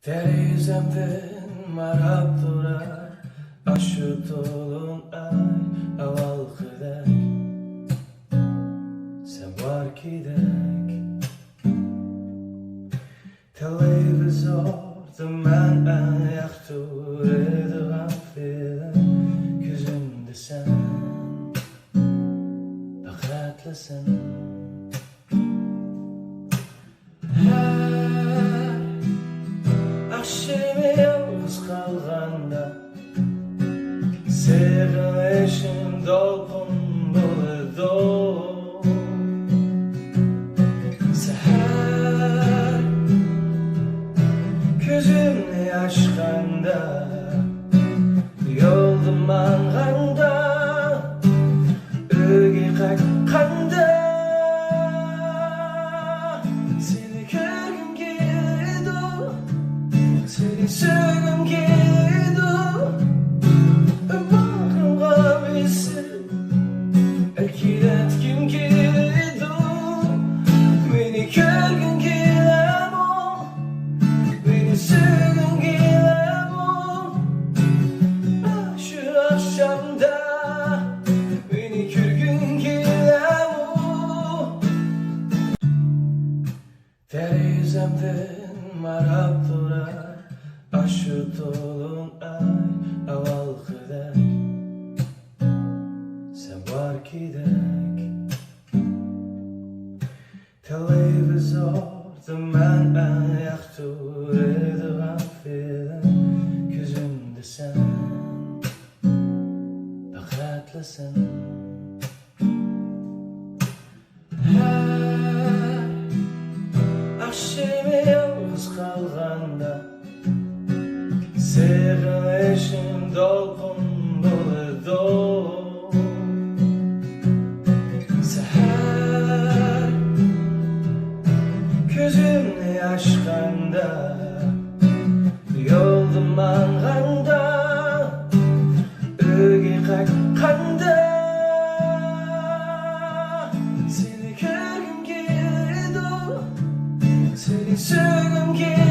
Terizemden marab durar aşı dolun ay avalkıdak sen var kidek televizorda men ayaktur edilen film gözümde sen bakatlasın Akşamı yalnız kalganda Sevileşim dolgun buldu Seher Gözümü açkanda Yoldum manganda Öge kakkanda Seni görgüm geldi Seni söylüm geldi Ömrüm gabisi Erkilet kim geldi Beni görgün gelem o Beni söylüm gelem o Şu akşamda Beni görgün gelem o Terizemden marab durar aşı dolun ay avalkıdak sen var kidek televizorda men ayaktur edilen film gözümde sen bakatlasın Akşamı yalnız kalganda Sevileşim dolgun buldu Seher Gözümü açkanda Yoldum manganda Öge kakkanda Seni görgüm geldi Seni söylüm geldi